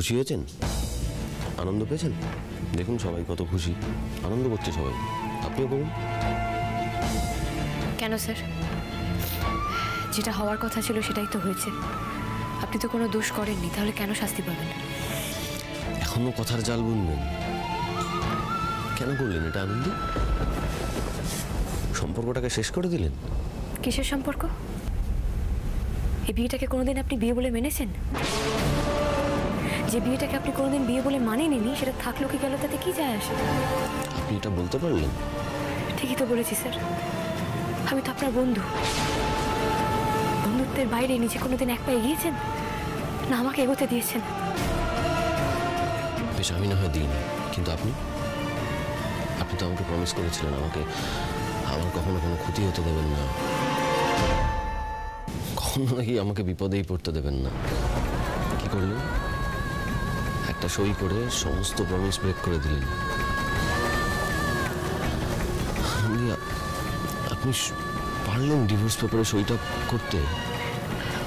খুশি হয়েছেন? আনন্দ পেয়েছেন? দেখুন সবাই কত খুশি, আনন্দ করছে সবাই, আপনিও করুন। কেন স্যার? যেটা হওয়ার কথা ছিল সেটাই তো হয়েছে। আপনি তো কোনো দোষ করেননি, তাহলে কেন শাস্তি পাবেন? এখনো কথার জাল বুনবেন? কেন করলেন এটা আনন্দী? সম্পর্কটাকে শেষ করে দিলেন। কিসের সম্পর্ক? এই বিয়েটাকে কোনোদিন আপনি বিয়ে বলে মেনেছেন? যে বিয়েটাকে আপনি কোনোদিন বিয়ে বলে মানেননি, সেটা থাকলো কি গেল তাতে কি যায় আসে? আপনি এটা বলতে পারলেন? ঠিকই তো বলেছি স্যার, আমি তো আপনার বন্ধু। বন্ধুত্বের বাইরে নিজে কোনোদিন এক পা এগিয়েছেন না আমাকে এগোতে দিয়েছেন? বেশ, আমি না হয় দিন, কিন্তু আপনি তো আমাকে প্রমিস করেছিলেন আমার কখনো কোনো ক্ষতি হতে দেবেন না, কখনো নাকি আমাকে বিপদেই পড়তে দেবেন না। কি করলেন? একটা সই করে সমস্ত প্রমিস ব্রেক করে দিলেন। আপনি পারলেন ডিভোর্স পেপারে সইটা করতে?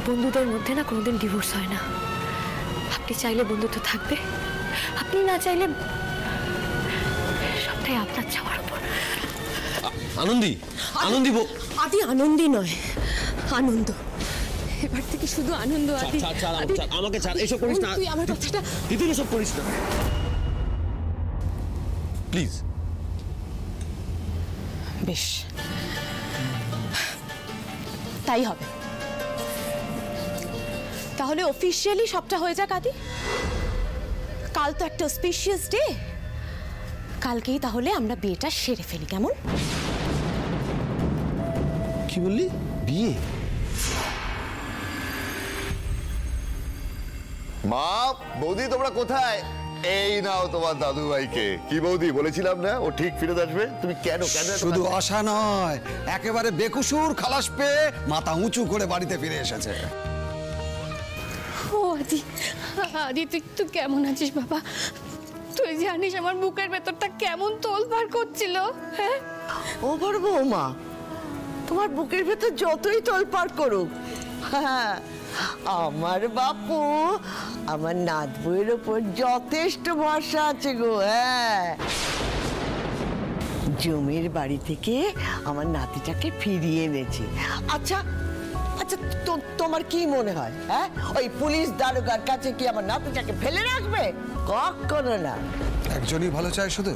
বন্ধুদের মধ্যে না কোনোদিন ডিভোর্স হয় না। আপনি চাইলে বন্ধুত্ব থাকবে, আপনি না চাইলে সবটাই আপনার চাওয়ার উপর। আনন্দী, আদি আনন্দী নয়, আনন্দ। এবার থেকে শুধু আনন্দ। আদি আমাকে ছাড়, এসব করিস না। তুই আমার কথাটা তুই এসব করিস না প্লিজ। বেশ, তাই হবে। তাহলে অফিশিয়ালি সবটা হয়ে যাক আদি। কাল তো একটা অস্পিশিয়াস ডে, কালকেই তাহলে আমরা বিয়েটা সেরে ফেলি, কেমন? কি বললি? বিয়ে? মা, বৌদি তোমরা কোথায়? এই নাও তোমার দাদু ভাইকে। কি বৌদি, বলেছিলাম না ও ঠিক ফিরে আসবে? তুমি কেন শুধু আশা নয়, একেবারে বেকুসুর খালাস পেয়ে মাথা উঁচু করে বাড়িতে ফিরে এসেছে। ও আদি, আদি তুই কেমন আছিস বাবা? তুই জানিস আমার বুকের ভেতরটা কেমন তোলপাড় করছিল? হ্যাঁ ও বড় বৌমা, তোমার বুকের ভেতর যতই তোলপাড় করুক, হ্যাঁ, আমার বাপু আমার নাত বউয়ের ওপর যথেষ্ট ভরসা আছে গো। হ্যাঁ, জমির বাড়ি থেকে আমার নাতিটাকে ফিরিয়ে এনেছি। আচ্ছা আচ্ছা, তোমার কি মনে হয়? হ্যাঁ, ওই পুলিশ দারোগার কাছে কি আমার নাতিটাকে ফেলে রাখবে? কখনো না। একজনই ভালো চায় শুধু।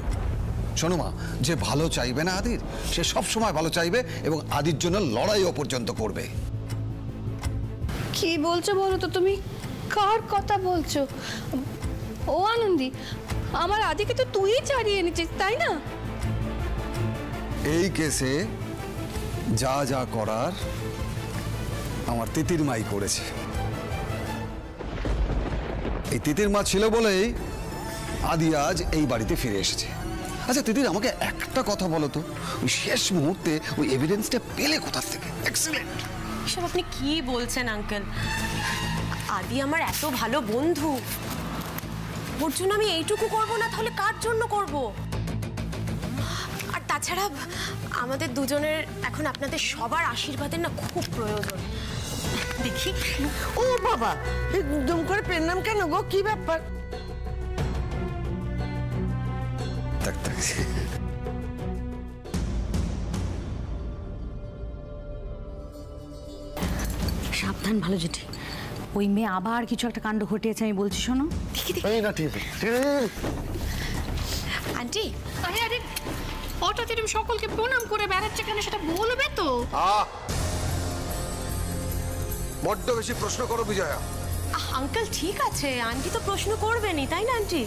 শোনো মা, যে ভালো চাইবে না আদির, সে সব সময় ভালো চাইবে এবং আদির জন্য লড়াইও পর্যন্ত করবে। কি বলছো বলো তো তুমি? কার কথা বলছো? ও আনন্দী, আমার আদিকে তো তুই ছাড়িয়ে এনেছিস, তাই না? এই কেসে যা যা করার আমার তিতির মাই করেছে। এই তিতির মা ছিল বলেই আদি আজ এই বাড়িতে ফিরে এসেছে। আচ্ছা তিতির, আমাকে একটা কথা বলো তো, ওই শেষ মুহূর্তে ওই এভিডেন্সটা পেলে কোথা থেকে? এক্সিলেন্ট। এসব আপনি কি বলছেন আঙ্কেল? আদি আমার এত ভালো বন্ধু, ওর জন্য আমি এইটুকু করবো না, তাহলে কার জন্য করব? আর তাছাড়া আমাদের দুজনের এখন আপনাদের সবার আশীর্বাদের না খুব প্রয়োজন। দেখি। ও বাবা, একদম করে পেনলাম কেন গো? কি ব্যাপার? সাবধান ভালো জেঠি, ওই মেয়ে আবার কিছু একটা কাণ্ড ঘটিয়েছে, আমি বলছি শোনো। আন্টি, আরে আরে, হঠাৎ এরকম সকলকে প্রণাম করে বেড়াচ্ছে কেন, সেটা বলবে তো? বড্ড বেশি প্রশ্ন করো বিজয়া। আঙ্কেল ঠিক আছে, আন্টি তো প্রশ্ন করবেনই, তাই না আন্টি?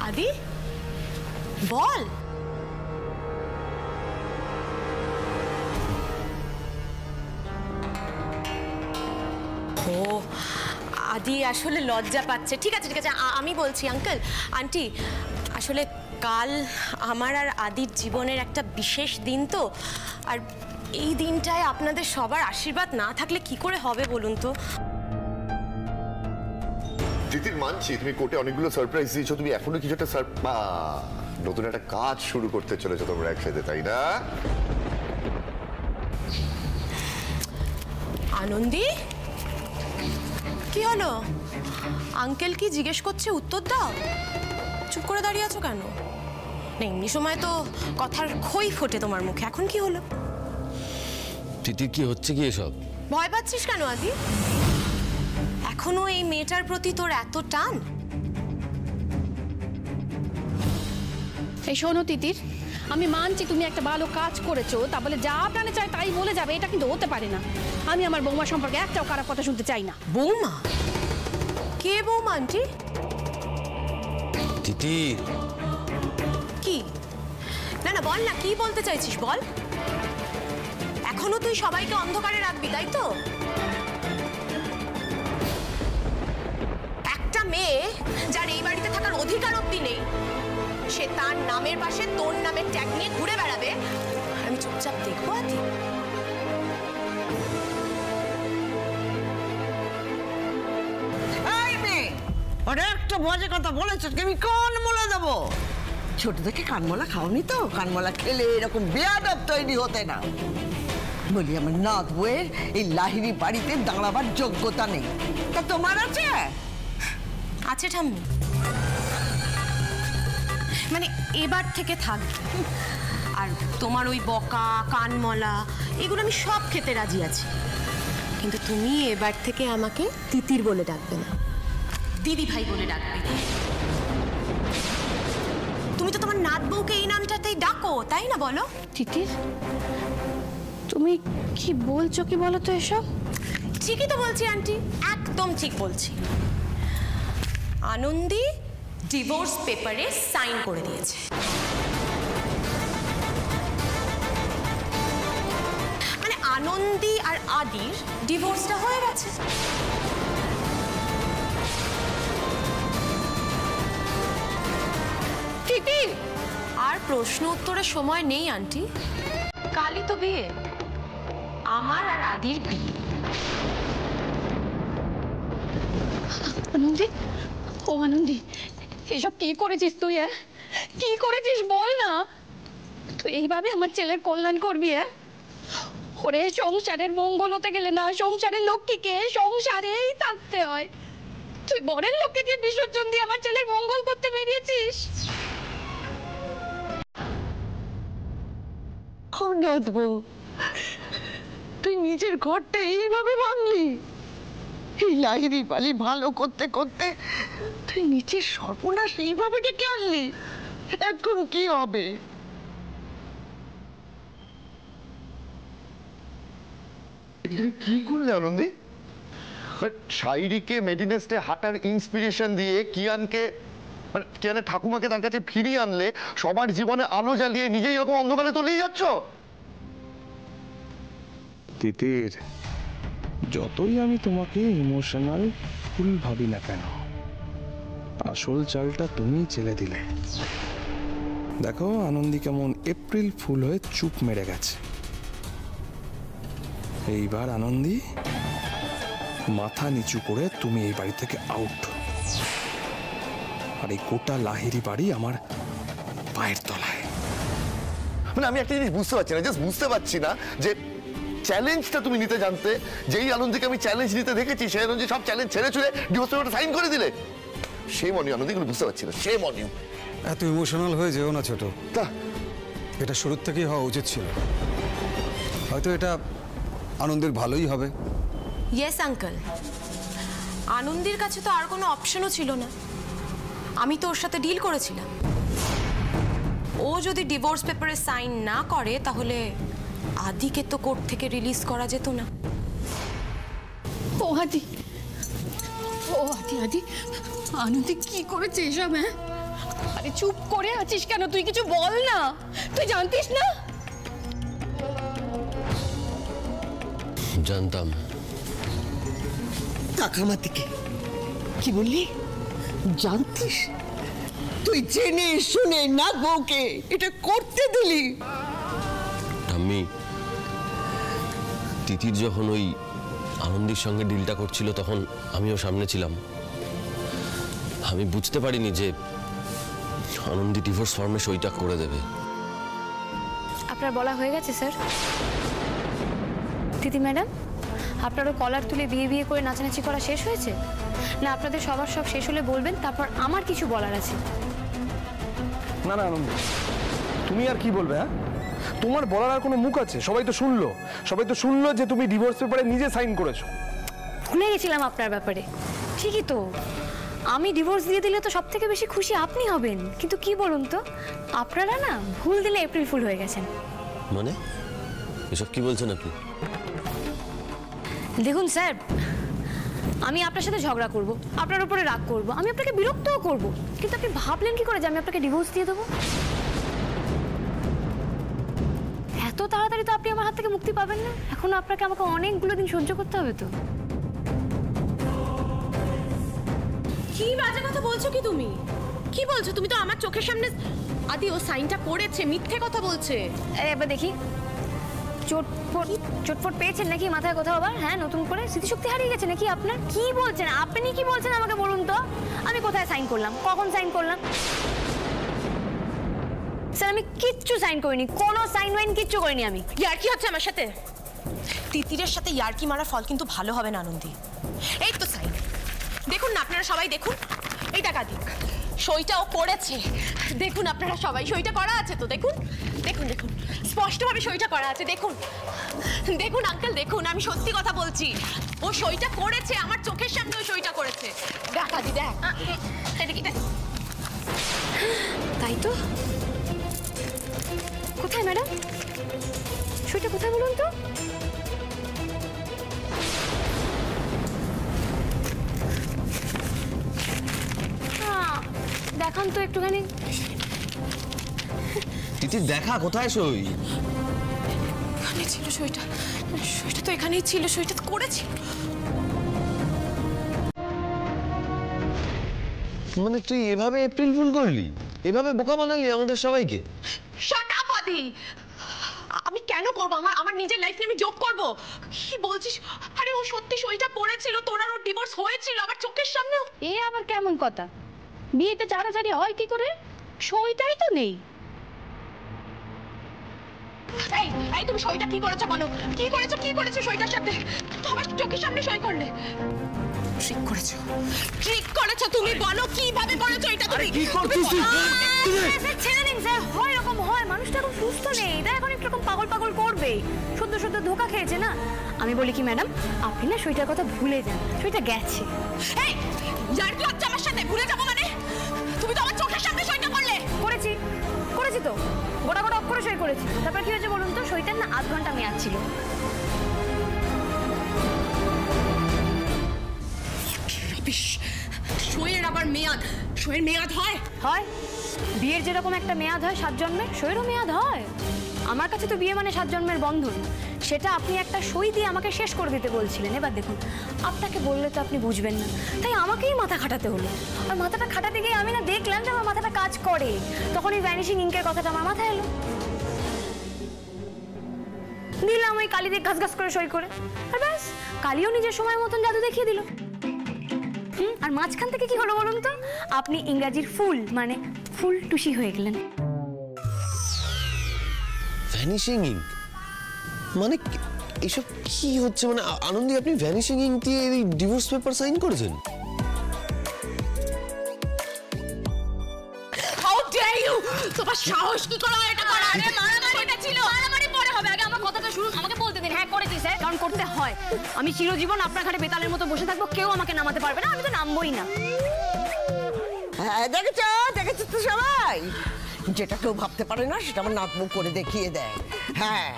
আদি বল। ও আদি আসলে লজ্জা পাচ্ছে। ঠিক আছে ঠিক আছে, আমি বলছি আঙ্কেল। আন্টি আসলে কাল আমার আর আদির জীবনের একটা বিশেষ দিন তো, আর এই দিনটায় আপনাদের সবার আশীর্বাদ না থাকলে কি করে হবে বলুন তো? তিতির, মানছি তুমি কোর্টে অনেকগুলো সারপ্রাইজ দিয়েছো, তুমি এখনো কিছু একটা নতুন একটা কাজ শুরু করতে চলেছো তোমরা একসাথে, তাই না? আনন্দী, কি কি হলো? আঙ্কেল কি জিজ্ঞেস করছে, উত্তর দাও। চুপ করে দাঁড়িয়ে আছো কেন? না, এমনি সময় তো কথার খই ফোটে তোমার মুখে, এখন কি হলো? তিতির কি হচ্ছে কি এসব? ভয় পাচ্ছিস কেন আদি? এখনো এই মেয়েটার প্রতি তোর এত টান? এই শোনো তিতির, আমি মানছি তুমি একটা ভালো কাজ করেছো, তা বলে যা প্রাণে চায় তাই বলে যাবে, এটা কিন্তু হতে পারে না। আমি আমার বৌমা সম্পর্কে একটাও খারাপ কথা শুনতে চাই না। বৌমা? কে বৌমা আন্টি? তিতির কি? না না, বল না, কি বলতে চাইছিস বল। এখনো তুই সবাইকে অন্ধকারে রাখবি, তাই তো? একটা মেয়ে যার এই বাড়িতে থাকার অধিকার অব্দি নেই, সে তার নামের পাশে তোর নামের ট্যাগ নিয়ে ঘুরে বেড়াবে, আমি চুপচাপ দেখবো আদি? এই মেয়ে, ওরা একটা বাজে কথা বলেছ, আমি কোন মূলে দেবো? ছোট থেকে কানমলা খাওনি তো? কানমলা খেলে এরকম বেয়াদব তৈরি হতে না। বলি আমার নাথ বউয়ের এই লাহিড়ি বাড়িতে দাঁড়াবার যোগ্যতা নেই, তা তোমার আছে? আছে ঠাম্মি, মানে এবার থেকে থাকবে। আর তোমার ওই বকা কানমলা এগুলো আমি সব খেতে রাজি আছি, কিন্তু তুমি এবার থেকে আমাকে তিতির বলে ডাকবে না, দিদি ভাই বলে ডাকবে। তুমি তো তোমার নাত বউকে এই নামটাতেই ডাকো, তাই না বলো? তিতির, তুমি কি বলছো কি বলো তো এসব? ঠিকই তো বলছি আন্টি, একদম ঠিক বলছি। আনন্দী ডিভোর্স পেপারে সাইন করে দিয়েছে। মানে আনন্দী আর আদির ডিভোর্সটা হয়ে গেছে। তিতির, আর প্রশ্ন উত্তরের সময় নেই আন্টি, কালই তো বিয়ে, আমার আর আদির বিয়ে। আনন্দী, ও আনন্দী, এসব কি করেছিস তুই? কি করেছিস বল না। তুই এইভাবে আমার ছেলের কল্যাণ করবি? ওরে, সংসারের মঙ্গল হতে গেলে না সংসারের লক্ষ্মীকে সংসারেই থাকতে হয়। তুই বরের লোককে দিয়ে বিসর্জন দিয়ে আমার ছেলের মঙ্গল করতে বেরিয়েছিস। তুই নিজের ঘরটা এইভাবে ভাঙলি? এই লাহিড়ি পালি ভালো করতে করতে তুই নিজের সর্বনাশ এইভাবে ডেকে আনলি, এখন কি হবে? কি করলে আনন্দী? শাইরিকে মেডিনেস্টে হাঁটার ইন্সপিরেশন দিয়ে কিয়ানকে, মানে কিয়ানের ঠাকুমাকে তার কাছে ফিরিয়ে আনলে, সবার জীবনে আলো জ্বালিয়ে নিজেই এরকম অন্ধকারে তলিয়ে যাচ্ছ। তিতির, যতই আমি তোমাকে ইমোশনাল ফুল ভাবি না কেন, আসল চালটা তুমি চেলে দিলে। দেখো আনন্দী কেমন এপ্রিল ফুল হয়ে চুপ মেরে গেছে। এইবার আনন্দী, মাথা নিচু করে তুমি এই বাড়ি থেকে আউট। আর এই গোটা লাহিড়ি বাড়ি আমার পায়ের তলায়। মানে আমি একটা জিনিস বুঝতে পারছি না, জাস্ট বুঝতে পারছি না যে চ্যালেঞ্জটা তুমি নিতে জানতে, যেই আনন্দীকে আমি চ্যালেঞ্জ নিতে দেখেছি, সেই আনন্দী সব চ্যালেঞ্জ ছেড়ে ছুড়ে ডিভোর্স পেপারটা সাইন করে দিলে। সেই মনি আনন্দী, বুঝতে পারছি না, সেই মনি। এত ইমোশনাল হয়ে যেও না ছোট, তা এটা শুরুর থেকেই হওয়া উচিত ছিল। হয়তো এটা আনন্দের ভালোই হবে। ইয়েস আঙ্কেল, আনন্দীর কাছে তো আর কোনো অপশনও ছিল না। আমি তো ওর সাথে ডিল করেছিলাম, ও যদি ডিভোর্স পেপারে সাইন না করে তাহলে আদিকে তো কোর্ট থেকে রিলিজ করা যেত না। ও আদি, ও আদি, আদি, আনন্দী কি করেছে এসব? আরে চুপ করে আছিস কেন? তুই কিছু বল না, তুই জানতিস না? জানতাম। টাকা আমার দিকে কি বললি? জানতিস? তুই জেনে শুনে না বউকে এটা করতে দিলি? ঠাম্মি, তিতির যখন ওই আনন্দীর সঙ্গে ডিলটা করছিল তখন আমিও সামনে ছিলাম। আমি বুঝতে পারিনি যে আনন্দী ডিভোর্স ফর্মে সইটা করে দেবে। আপনার বলা হয়ে গেছে স্যার? দিদি ম্যাডাম, আপনারও কলার তুলে বিয়ে বিয়ে করে নাচানাচি করা শেষ হয়েছে? না আপনাদের সবার সব শেষ হলে বলবেন, তারপর আমার কিছু বলার আছে। না না আনন্দ, তুমি আর কি বলবে? হ্যাঁ, তোমার বলার আর কোনো মুখ আছে? সবাই তো শুনলো যে তুমি ডিভোর্স পেপারে নিজে সাইন করেছো। ভুলে গেছিলাম আপনার ব্যাপারে। ঠিকই তো, আমি ডিভোর্স দিয়ে দিলে তো সব থেকে বেশি খুশি আপনি হবেন, কিন্তু কি বলুন তো, আপনারা না ভুল দিলে এপ্রিল ফুল হয়ে গেছেন। মানে এসব কি বলছেন আপনি? দেখুন স্যার, আমি আপনার সাথে ঝগড়া করব, আপনার উপরে রাগ করব, আমি আপনাকে বিরক্তও করব, কিন্তু আপনি ভাবলেন কি করে যে আমি আপনাকে ডিভোর্স দিয়ে দেবো? এত তাড়াতাড়ি তো আপনি আমার হাত থেকে মুক্তি পাবেন না, এখন আপনাকে আমাকে অনেকগুলো দিন সহ্য করতে হবে তো। কি বাজে কথা বলছো কি তুমি? কি বলছো তুমি? তো আমার চোখের সামনে আদি ও সাইনটা করেছে, মিথ্যে কথা বলছে। এবার দেখি, চোটফোট পেয়েছেন নাকি মাথায় কোথাও আবার? হ্যাঁ, নতুন করে স্মৃতিশক্তি হারিয়ে গেছে নাকি আপনার? কি বলছেন আপনি? কি বলছেন আমাকে বলুন তো, আমি কোথায় সাইন করলাম, কখন সাইন করলাম? স্যার আমি কিচ্ছু সাইন করিনি, কোনো সাইন ওয়াইন কিচ্ছু করিনি আমি। ইয়ার্কি হচ্ছে আমার সাথে? তিতিরের সাথে ইয়ার্কি মারার ফল কিন্তু ভালো হবে না আনন্দী। এই তো সাইন, দেখুন না আপনারা সবাই, দেখুন এই টাকা দিক সইটাও করেছে। দেখুন আপনারা সবাই, সইটা করা আছে তো, দেখুন দেখুন দেখুন স্পষ্টভাবে সইটা করা আছে। দেখুন দেখুন আঙ্কেল, দেখুন আমি সত্যি কথা বলছি, ও সইটা করেছে, আমার চোখের সামনে ও সইটা করেছে। দেখ আদি, দেখ এদিকে দেখ। তাই তো, কোথায় ম্যাডাম সইটা কোথায় বলুন তো? দেখান তো একটুখানি। তিতির দেখা কোথায় সই? এখানে ছিল সইটা, সইটা তো এখানেই ছিল, সইটা তো করেছি। মানে তুই এভাবে এপ্রিল ফুল করলি, এভাবে বোকা বানালি আমাদের সবাইকে? শাট আপ আদি, আমি কেন করবো? আমার নিজের লাইফ নিয়ে আমি জব করবো? কি বলছিস? আরে ও সত্যি সইটা করেছিল, তোর আর ওর ডিভোর্স হয়েছিল আমার চোখের সামনে। এ আবার কেমন কথা? বিয়েতে ছাড়াছাড়ি হয় কি করে? সইটাই তো নেই। এই তুমি সইটা কি করেছো বলো? কি করেছো সইটার সাথে? আমার চোখের সামনে সই করলে। ট্রিক করেছো তুমি, বলো কিভাবে করেছো এটা তুমি? কি করছিস তুই? ছেড়ে দিন স্যার, হয় এরকম হয়, মানুষটা এখন সুস্থ নেই, তাই এখন একটু রকম পাগল করবে, সদ্য ধোকা খেয়েছে না। আমি বলি কি ম্যাডাম, আপনি না সইটার কথা ভুলে যান, সইটা গেছে। এই যার কি হচ্ছে আমার সাথে? ভুলে যাবো মানে? তুমি তো আমার চোখের সামনে সইটা করলে। করেছি তো, গোটা অক্ষরে সই করেছি। তারপর কি হয়েছে বলুন তো? সইটার না 8 ঘন্টা মেয়াদ ছিল। সইয়ের আবার মেয়াদ? সইয়ের মেয়াদ হয়? বিয়ের যেরকম একটা মেয়াদ হয় 7 জন্মের, সইয়েরও মেয়াদ হয়। আমার কাছে তো বিয়ে মানে 7 জন্মের বন্ধন, সেটা আপনি একটা সই দিয়ে আমাকে শেষ করে দিতে বলছিলেন। এবার দেখুন, আপনাকে বললে তো আপনি বুঝবেন না, তাই আমাকেই মাথা খাটাতে হলো। আর মাথাটা খাটাতে গিয়ে আমি না দেখলাম যে আমার মাথাটা কাজ করে, তখন এই ভ্যানিশিং ইঙ্কের কথাটা আমার মাথায় এলো। দিলাম ওই কালি দিয়ে ঘাস করে সই করে, আর ব্যাস, কালিও নিজের সময় মতন জাদু দেখিয়ে দিল। আর মাঝখান থেকে কি হলো বলুন তো? আপনি ইংরাজির ফুল মানে ফুল টুসি হয়ে গেলেন। ভ্যানিশিং ইঙ্ক মানে এইসব কি হচ্ছে? মানে আনন্দী, আপনি ভ্যানিশিং ইঙ্ক দিয়ে এই ডিভোর্স পেপার সাইন করেছেন? How dare you! তোমার সাহস কি করে এটা করা? আরে মারামারি এটা ছিল। মারামারি পরে হবে, আগে আমার কথাটা শুনুন, আমাকে বলতে দিন। হ্যাঁ করেছি স্যার, কারণ করতে হয়। আমি চিরজীবন আপনার ঘাটে বেতালের মতো বসে থাকবো, কেউ আমাকে নামাতে পারবে না, আমি তো নামবই না। হ্যাঁ দেখেছো তো সবাই, যেটা কেউ ভাবতে পারে না সেটা আমার নাতবু করে দেখিয়ে দেয়। হ্যাঁ,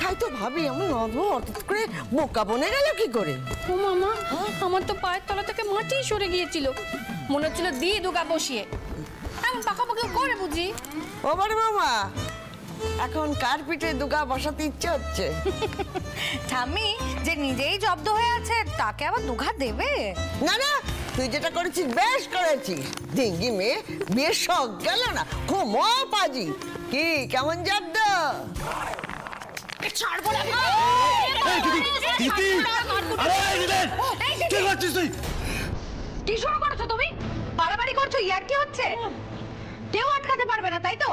তাই তো ভাবি আমার নাতবু হঠাৎ করে বোকা বনে গেল কি করে? ও মামা, আমার তো পায়ের তলা থেকে মাটি সরে গিয়েছিল, মনে হচ্ছিল দিয়ে দুগা বসিয়ে এমন পাকাপাকি করে বুঝি। ও বারে মামা, এখন কার পিঠে দুগা বসাতে ইচ্ছে হচ্ছে? ঠাম্মি যে নিজেই জব্দ হয়ে আছে তাকে আবার দুঘা দেবে? না তুই যেটা করেছিস বেশ করেছিস। ডিঙ্গি মেয়ে বিয়ের শখ গেল না, ঘুমো পাজি। কি কেমন জব্দ? ছাড়বো না। কি শুরু করেছো তুমি? বাড়াবাড়ি করছো, ইয়ার্কি হচ্ছে, কেউ আটকাতে পারবে না, তাই তো?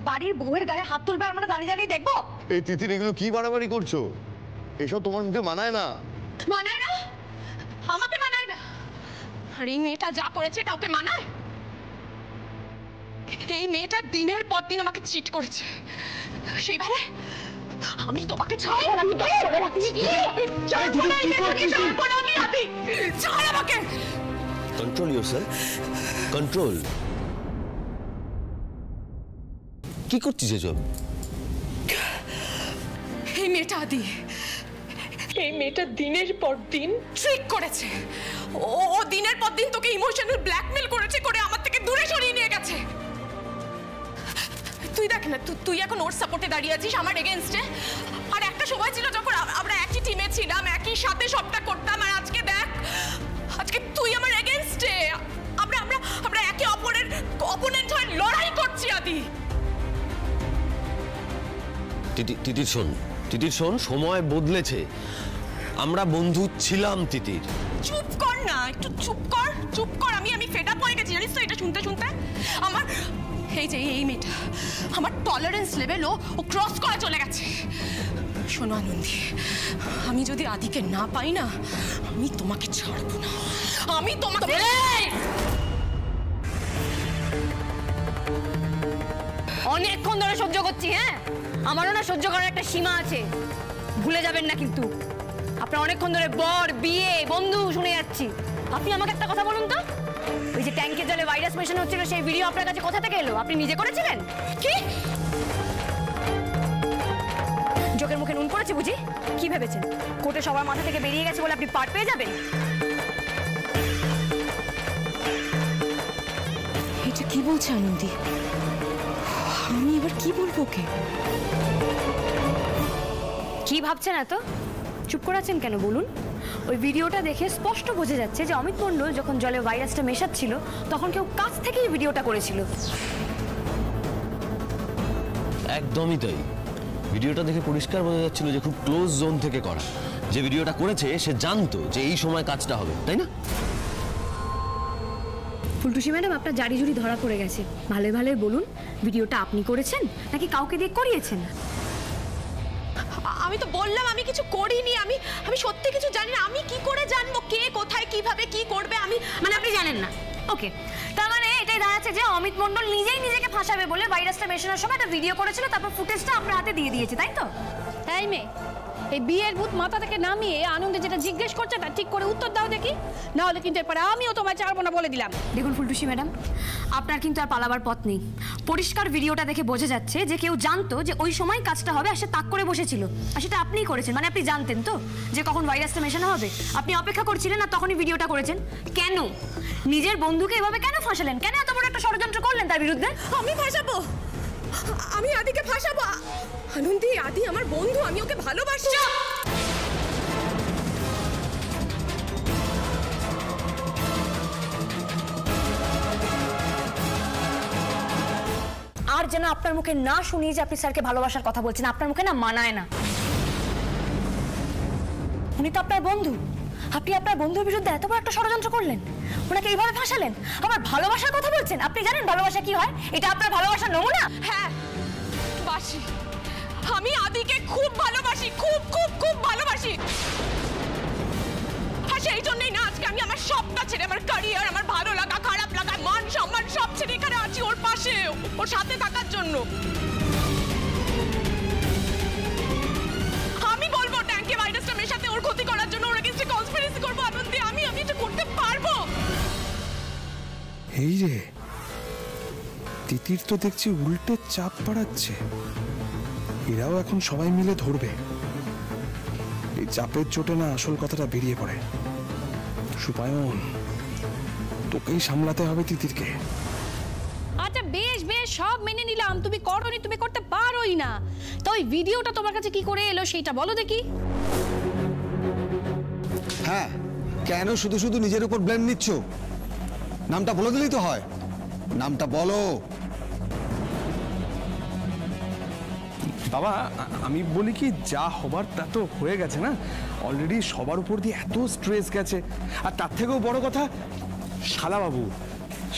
বাড়ির বউয়ের গায়ে হাত তুলবে, আমরা দাঁড়িয়ে দেখবো? এই তিতির, এগুলো কি বাড়াবাড়ি করছো? এসব তোমার মুখে মানায় না। মানায় না, আমাকে মানায় না। আর এই মেয়েটা যা করেছে এটা ওকে মানায়? এই মেয়েটা দিনের পর দিন আমাকে চিট করেছে, সেইভাবে আমি তোমাকে ছাড় আমাকে। Control yourself, control. কি করছিস এসব? এই মেয়েটা আদি, এই মেয়েটা দিনের পর দিন ট্রিক করেছে। ও দিনের পর দিন তোকে ইমোশনাল ব্ল্যাকমেল করেছে, করে আমার থেকে দূরে সরিয়ে নিয়ে গেছে। তুই দেখ না, তুই এখন ওর সাপোর্টে দাঁড়িয়ে আছিস আমার এগেইনস্টে। আর একটা সময় ছিল যখন আমরা একই টিমে ছিলাম, একই সাথে সবটা করতাম। আর আজকে দেখ, আজকে তুই আমার এগেইনস্টে। আমরা একে অপরের অপোনেন্ট হয়ে লড়াই করছি আদি। তিতির শোন, সময় বদলেছে। আমরা বন্ধু ছিলাম তিতির। চুপ কর না, একটু চুপ কর। আমি ফেড আপ হয়ে গেছি জানিস তো এটা শুনতে। আমার এই মেয়েটা আমার টলারেন্স লেভেল ও ক্রস করে চলে গেছে। শোনো আনন্দী, আমি যদি আদিকে না পাই না, আমি তোমাকে ছাড়বো না। আমি তোমাকে অনেকক্ষণ ধরে সহ্য করছি। হ্যাঁ, আমারও না সহ্য করার একটা সীমা আছে, ভুলে যাবেন না কিন্তু। আপনার অনেকক্ষণ ধরে বর, বিয়ে, বন্ধু শুনে যাচ্ছি। আপনি আমাকে একটা কথা বলুন তো, ওই যে ট্যাঙ্কের জলে ভাইরাস মেশানো হচ্ছিল, সেই ভিডিও আপনার কাছে কোথা থেকে এলো? আপনি নিজে করেছিলেন? কি চোখের মুখে নুন পড়েছে বুঝি? কি ভেবেছেন কোর্টে সবার মাথা থেকে বেরিয়ে গেছে বলে আপনি পার পেয়ে যাবেন? এটা কি বলছে আনন্দী? আমি এবার কি বলবো ওকে? কি ভাবছেন এত? চুপ করে আছেন কেন বলুন? ওই ভিডিওটা দেখে স্পষ্ট বোঝা যাচ্ছে যে অমিত মণ্ডল যখন জলে ভাইরাসটা মেশাচ্ছিল তখন কেউ কাছ থেকেই ভিডিওটা করেছিল। একদমই তাই। ভিডিওটা দেখে পরিষ্কার বোঝা যাচ্ছিল যে খুব ক্লোজ জোন থেকে করা। যে ভিডিওটা করেছে সে জানতো যে এই সময় কাজটা হবে, তাই না? ফুলটুসি ম্যাডাম, আপনার জারি জুরি ধরা পড়ে গেছে। ভালোই ভালোই বলুন, ভিডিওটা আপনি করেছেন নাকি কাউকে দিয়ে করিয়েছেন? আমি তো বললাম আমি কিছু করিনি। আমি সত্যি কিছু জানি না। আমি কি করে জানবো কে কোথায় কিভাবে কি করবে? মানে আপনি জানেন না? ওকে, তার মানে এটাই দাঁড়াচ্ছে যে অমিত মণ্ডল নিজেই নিজেকে ফাঁসাবে বলে ভাইরাসটা মেশানোর সময় একটা ভিডিও করেছিল, তারপর ফুটেজটা আপনার হাতে দিয়ে দিয়েছে, তাই তো? এই মেয়ে, এই বিয়ের ভূত মাথা থেকে নামিয়ে আনন্দে যেটা জিজ্ঞেস করছে তা ঠিক করে উত্তর দাও দেখি, না হলে কিন্তু এরপরে আমিও তোমায় ছাড়বো না বলে দিলাম। দেখুন ফুলটুসি ম্যাডাম, আপনার কিন্তু আর পালাবার পথ নেই। পরিষ্কার ভিডিওটা দেখে বোঝা যাচ্ছে যে কেউ জানতো যে ওই সময় কাজটা হবে আর সে তাক করে বসেছিল। আর সেটা আপনিই করেছেন, মানে আপনি জানতেন তো যে কখন ভাইরাসটা মেশানো হবে। আপনি অপেক্ষা করছিলেন আর তখনই ভিডিওটা করেছেন। কেন নিজের বন্ধুকে এভাবে কেন ফাঁসালেন? কেন এত বড় একটা ষড়যন্ত্র করলেন তার বিরুদ্ধে? আমি ফাঁসাবো? আমি আদিকে ফাঁসাবো? আনন্দী, আদি আমার বন্ধু, আমি ওকে ভালোবাসি। আর যেন আপনার মুখে না শুনি যে আপনি স্যারকে ভালোবাসার কথা বলছেন। আপনার মুখে না মানায় না। উনি তো আপনার বন্ধু, আপনি আপনার বন্ধুর বিরুদ্ধে এত বড় একটা ষড়যন্ত্র করলেন, ওনাকে এইভাবে ফাঁসালেন, আবার ভালোবাসার কথা বলছেন। আপনি জানেন ভালোবাসা কি হয়? এটা আপনার ভালোবাসার নমুনা? হ্যাঁ বাসি, আমি আদিকে খুব ভালোবাসি, খুব খুব খুব ভালোবাসি। আর সেই জন্যই না আজকে আমি আমার সবটা ছেড়ে, আমার ক্যারিয়ার, আমার ভালো লাগা, খারাপ লাগা, মান সম্মান সব ছেড়ে এখানে আছি ওর পাশে, ওর সাথে থাকার জন্য। আমি বলবো ট্যাঙ্কে ভাইরাসটা মেশাতে, ওর ক্ষতি করার জন্য ওর এগেইনস্টে কনস্পিরেসি করবো। আনন্দী, আমি এটা করতে পারবো। এই রে, তিতির তো দেখছি উল্টে চাপ বাড়াচ্ছে। এরাও এখন সবাই মিলে ধরবে। এই চাপের চোটে না আসল কথাটা বেরিয়ে পড়ে। সুপায়ন, তোকেই সামলাতে হবে তিতিরকে। আচ্ছা বেশ বেশ, সব মেনে নিলাম, তুমি করোনি, তুমি করতে পারোই না। তো ওই ভিডিওটা তোমার কাছে কি করে এলো সেইটা বলো দেখি। হ্যাঁ, কেন শুধু শুধু নিজের উপর ব্লেম নিচ্ছ? নামটা বলে দিলেই তো হয়। নামটা বলো। বাবা, আমি বলি কি, যা হবার তা তো হয়ে গেছে না। অলরেডি সবার উপর দিয়ে এত স্ট্রেস গেছে। আর তার থেকেও বড় কথা,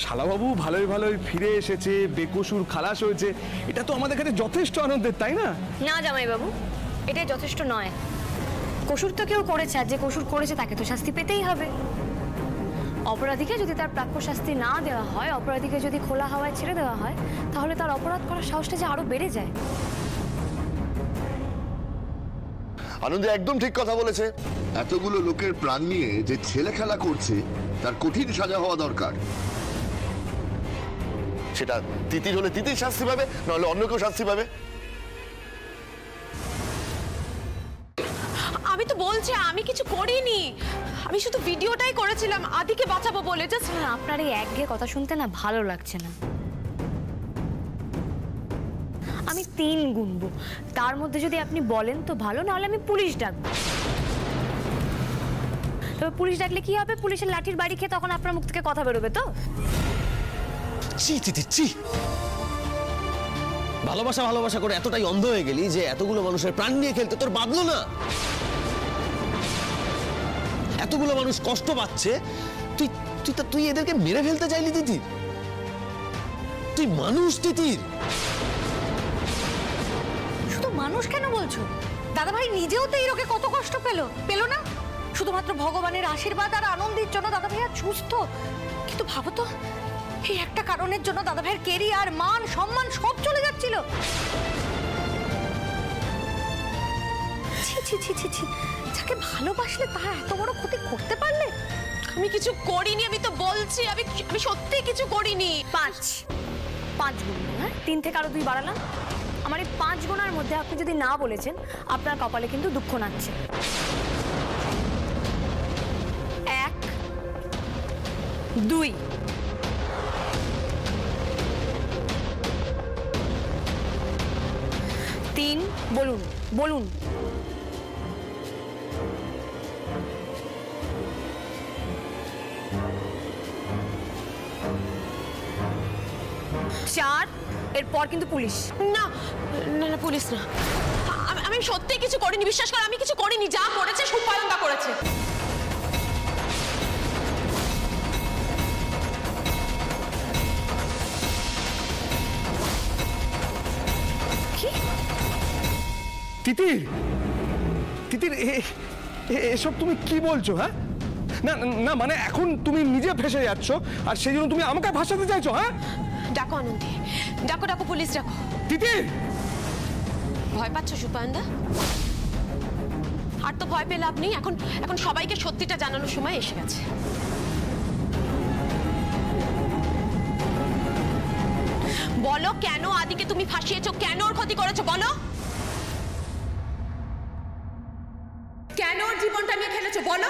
শালাবাবু ভালোই ভালোই ফিরে এসেছে, বেকসুর খালাস হয়েছে। এটা তো আমাদের কাছে যথেষ্ট আনন্দের, তাই না? না জামাইবাবু, এটাই যথেষ্ট নয়। কসুর তো কেউ করেছে, আর যে কসুর করেছে তাকে তো শাস্তি পেতেই হবে। অপরাধীকে যদি তার প্রাপ্য শাস্তি না দেওয়া হয়, অপরাধীকে যদি খোলা হাওয়ায় ছেড়ে দেওয়া হয়, তাহলে তার অপরাধ করার সাহসটা যে আরো বেড়ে যায়। আনন্দ একদম ঠিক কথা বলেছে। এতগুলো লোকের প্রাণ নিয়ে যে ছেলে খেলা করছে তার কঠিন সাজা হওয়া দরকার। সেটা তিতির হলে তিতির শাস্তি পাবে, নাহলে অন্য কেউ শাস্তি পাবে। আমি তো বলছি আমি কিছু করিনি, আমি শুধু ভিডিওটাই করেছিলাম আদিকে বাঁচাবো বলে। জাস্ট আপনার এই একঘেয়ে কথা শুনতে না ভালো লাগছে না। আমি 3 গুনবো, তার মধ্যে যদি আপনি বলেন তো ভালো, নাহলে আমি পুলিশ ডাকবো। তবে পুলিশ ডাকলে কি হবে? পুলিশের লাঠির বাড়ি খেয়ে তখন আপনার মুখ থেকে কথা বেরোবে তো। চি তিতির চি। ভালোবাসা ভালোবাসা করে এতটাই অন্ধ হয়ে গেলি যে এতগুলো মানুষের প্রাণ নিয়ে খেলতে তোর বাঁধলো না। এতগুলো মানুষ কষ্ট পাচ্ছে, তুই তুই তুই এদেরকে মেরে ফেলতে চাইলি তিতির? তুই মানুষ তিতির? শুধু মানুষ কেন বলছো? দাদাভাই নিজেও তো এইরকম কত কষ্ট পেলো না? শুধুমাত্র ভগবানের আশীর্বাদ আর আনন্দের জন্য দাদাভাই আজ সুস্থ। কিন্তু ভাবো তো, এই একটা কারণের জন্য দাদাভাইয়ের কেরিয়ার, মান, সম্মান সব চলে যাচ্ছিল। ছি ছি ছি ছি ছি, যাকে ভালোবাসলে তার এত বড় ক্ষতি করতে পারলে? আমি কিছু করিনি, আমি তো বলছি আমি সত্যি কিছু করিনি। 5 গুণ, হ্যাঁ 3 থেকে আরো 2 বাড়ালাম। আমার এই 5 গুণার মধ্যে আপনি যদি না বলেছেন, আপনার কপালে কিন্তু দুঃখ নাচছে। 1 2 3 বলুন বলুন। 4, এরপর কিন্তু পুলিশ। না না না, পুলিশ না, আমি সত্যি কিছু করিনি, বিশ্বাস কর আমি কিছু করিনি। যা করেছে সুপায়নদা করেছে। তিতির, তিতির এসব তুমি কি বলছো? হ্যাঁ না না, মানে এখন তুমি নিজে ফেসে যাচ্ছ আর সেই জন্য তুমি আমাকে ভাসাতে চাইছো? হ্যাঁ ডাকো আনন্দী, ডাকো ডাকো পুলিশ ডাকো। তিতির, ভয় পাচ্ছ সুপায়নদা? আর তো ভয় পেয়ে লাভ নেই, এখন এখন সবাইকে সত্যিটা জানানোর সময় এসে গেছে। বলো কেন আদিকে তুমি ফাঁসিয়েছো, কেন ওর ক্ষতি করেছো? বলো কেন ওর জীবনটা নিয়ে খেলেছো, বলো।